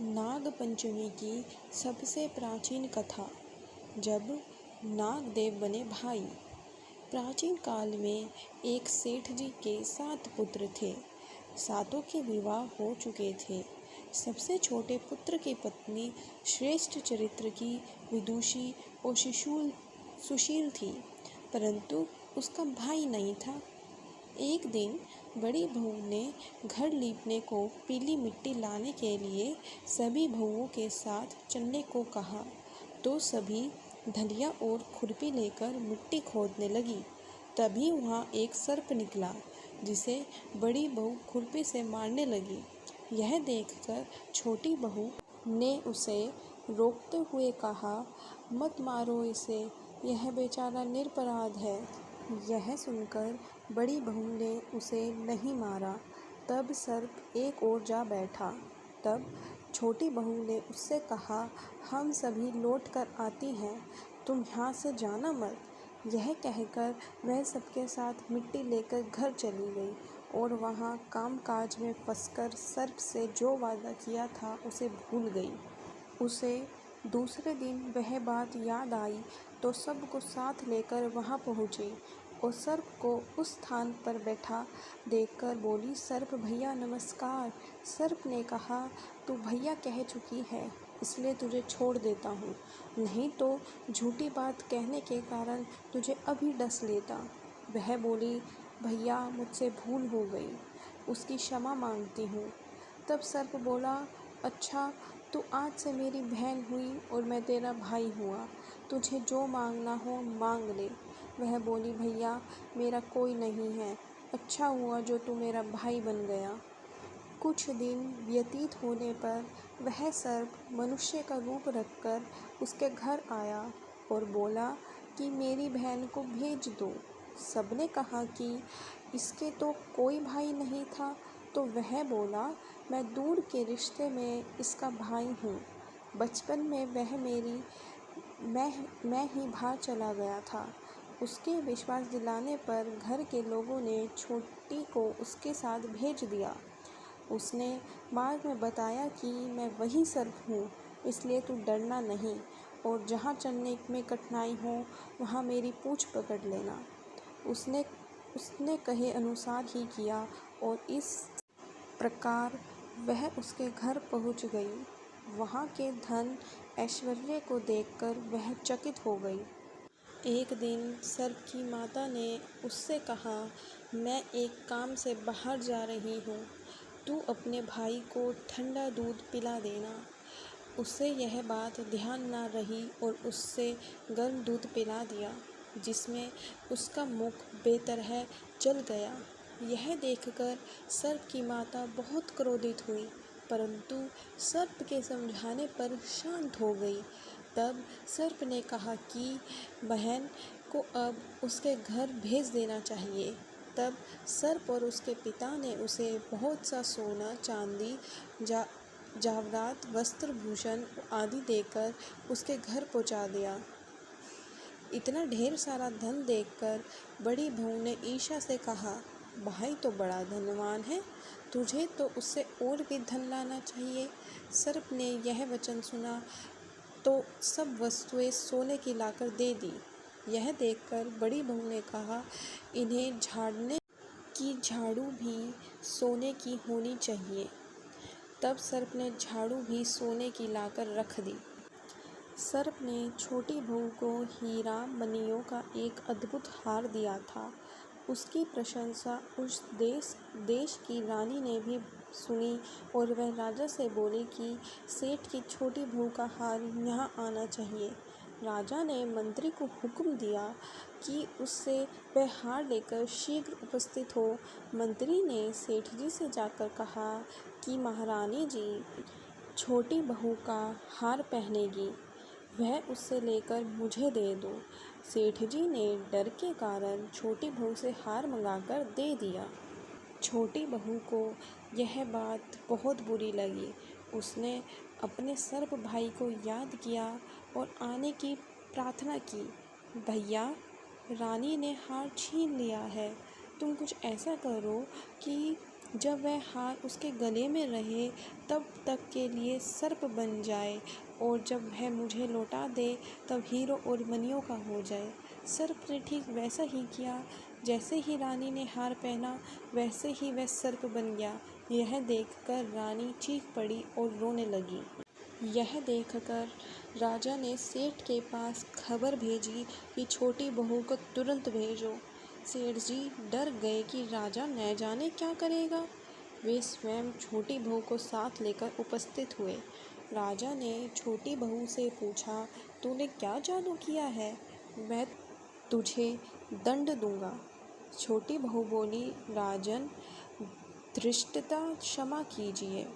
नाग पंचमी की सबसे प्राचीन कथा। जब नागदेव बने भाई। प्राचीन काल में एक सेठ जी के 7 पुत्र थे। सातों के विवाह हो चुके थे। सबसे छोटे पुत्र की पत्नी श्रेष्ठ चरित्र की विदुषी और सुशील थी, परंतु उसका भाई नहीं था। एक दिन बड़ी बहू ने घर लीपने को पीली मिट्टी लाने के लिए सभी बहुओं के साथ चलने को कहा, तो सभी धलिया और खुरपी लेकर मिट्टी खोदने लगी। तभी वहाँ एक सर्प निकला, जिसे बड़ी बहू खुरपी से मारने लगी। यह देखकर छोटी बहू ने उसे रोकते हुए कहा, मत मारो इसे, यह बेचारा निरपराध है। यह सुनकर बड़ी बहू ने उसे नहीं मारा। तब सर्प एक ओर जा बैठा। तब छोटी बहू ने उससे कहा, हम सभी लौट कर आती हैं, तुम यहाँ से जाना मत। यह कहकर वह सबके साथ मिट्टी लेकर घर चली गई और वहाँ कामकाज में फंसकर सर्प से जो वादा किया था उसे भूल गई। उसे दूसरे दिन वह बात याद आई तो सबको साथ लेकर वहाँ पहुँची और सर्प को उस स्थान पर बैठा देखकर बोली, सर्प भैया नमस्कार। सर्प ने कहा, तू भैया कह चुकी है, इसलिए तुझे छोड़ देता हूँ, नहीं तो झूठी बात कहने के कारण तुझे अभी डस लेता। वह बोली, भैया मुझसे भूल हो गई, उसकी क्षमा मांगती हूँ। तब सर्प बोला, अच्छा तू आज से मेरी बहन हुई और मैं तेरा भाई हुआ, तुझे जो मांगना हो मांग ले। वह बोली, भैया मेरा कोई नहीं है, अच्छा हुआ जो तू मेरा भाई बन गया। कुछ दिन व्यतीत होने पर वह सर्प मनुष्य का रूप रखकर उसके घर आया और बोला कि मेरी बहन को भेज दो। सबने कहा कि इसके तो कोई भाई नहीं था, तो वह बोला, मैं दूर के रिश्ते में इसका भाई हूँ। बचपन में वह मैं ही बाहर चला गया था। उसके विश्वास दिलाने पर घर के लोगों ने छोटी को उसके साथ भेज दिया। उसने बाद में बताया कि मैं वही सर्प हूँ, इसलिए तू डरना नहीं और जहाँ चलने में कठिनाई हो वहाँ मेरी पूँछ पकड़ लेना। उसने कहे अनुसार ही किया और इस प्रकार वह उसके घर पहुँच गई। वहाँ के धन ऐश्वर्य को देखकर वह चकित हो गई। एक दिन सर्प की माता ने उससे कहा, मैं एक काम से बाहर जा रही हूँ, तू अपने भाई को ठंडा दूध पिला देना। उसे यह बात ध्यान न रही और उससे गर्म दूध पिला दिया, जिसमें उसका मुख बेतरह जल गया। यह देखकर सर्प की माता बहुत क्रोधित हुई, परंतु सर्प के समझाने पर शांत हो गई। तब सर्प ने कहा कि बहन को अब उसके घर भेज देना चाहिए। तब सर्प और उसके पिता ने उसे बहुत सा सोना, चांदी, जावरात, वस्त्र, भूषण आदि देकर उसके घर पहुंचा दिया। इतना ढेर सारा धन देखकर बड़ी बहू ने ईर्ष्या से कहा, भाई तो बड़ा धनवान है, तुझे तो उससे और भी धन लाना चाहिए। सर्प ने यह वचन सुना तो सब वस्तुएं सोने की लाकर दे दी। यह देखकर बड़ी बहू ने कहा, इन्हें झाड़ने की झाड़ू भी सोने की होनी चाहिए। तब सर्प ने झाड़ू भी सोने की लाकर रख दी। सर्प ने छोटी बहू को हीरा मणियों का एक अद्भुत हार दिया था। उसकी प्रशंसा उस देश की रानी ने भी सुनी और वह राजा से बोली कि सेठ की छोटी बहू का हार यहाँ आना चाहिए। राजा ने मंत्री को हुक्म दिया कि उससे वह हार लेकर शीघ्र उपस्थित हो। मंत्री ने सेठ जी से जाकर कहा कि महारानी जी छोटी बहू का हार पहनेगी, वह उससे लेकर मुझे दे दो। सेठ जी ने डर के कारण छोटी बहू से हार मंगाकर दे दिया। छोटी बहू को यह बात बहुत बुरी लगी। उसने अपने सर्प भाई को याद किया और आने की प्रार्थना की। भैया, रानी ने हार छीन लिया है, तुम कुछ ऐसा करो कि जब वह हार उसके गले में रहे तब तक के लिए सर्प बन जाए, और जब वह मुझे लौटा दे तब हीरो और मणियों का हो जाए। सर्प ने ठीक वैसा ही किया। जैसे ही रानी ने हार पहना वैसे ही वह सर्प बन गया। यह देखकर रानी चीख पड़ी और रोने लगी। यह देखकर राजा ने सेठ के पास खबर भेजी कि छोटी बहू को तुरंत भेजो। सेठ जी डर गए कि राजा न जाने क्या करेगा। वे स्वयं छोटी बहू को साथ लेकर उपस्थित हुए। राजा ने छोटी बहू से पूछा, तूने क्या जादू किया है? मैं तुझे दंड दूंगा। छोटी बहू बोली, राजन, धृष्टता क्षमा कीजिए।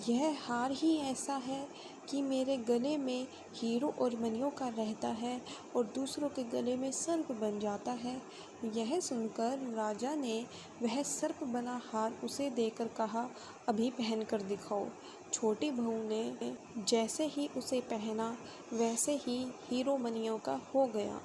यह हार ही ऐसा है कि मेरे गले में हीरो और मणियों का रहता है और दूसरों के गले में सर्प बन जाता है। यह सुनकर राजा ने वह सर्प बना हार उसे देकर कहा, अभी पहन कर दिखाओ। छोटी बहू ने जैसे ही उसे पहना वैसे ही हीरो मणियों का हो गया।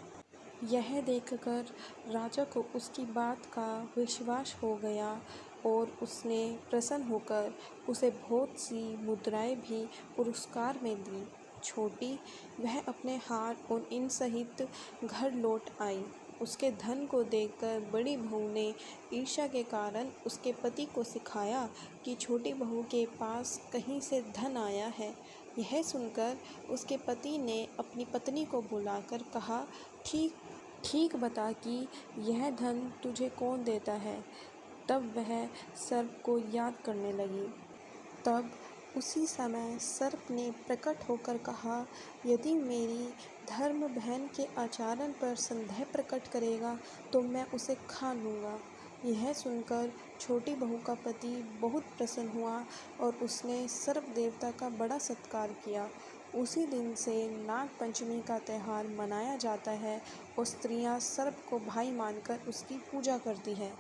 यह देखकर राजा को उसकी बात का विश्वास हो गया और उसने प्रसन्न होकर उसे बहुत सी मुद्राएं भी पुरस्कार में दी। छोटी वह अपने हार और इन सहित घर लौट आई। उसके धन को देखकर बड़ी बहू ने ईर्ष्या के कारण उसके पति को सिखाया कि छोटी बहू के पास कहीं से धन आया है। यह सुनकर उसके पति ने अपनी पत्नी को बुलाकर कहा, ठीक ठीक बता कि यह धन तुझे कौन देता है। तब वह सर्प को याद करने लगी। तब उसी समय सर्प ने प्रकट होकर कहा, यदि मेरी धर्म बहन के आचरण पर संदेह प्रकट करेगा तो मैं उसे खा लूँगा। यह सुनकर छोटी बहू का पति बहुत प्रसन्न हुआ और उसने सर्प देवता का बड़ा सत्कार किया। उसी दिन से नाग पंचमी का त्यौहार मनाया जाता है और स्त्रियां सर्प को भाई मानकर उसकी पूजा करती हैं।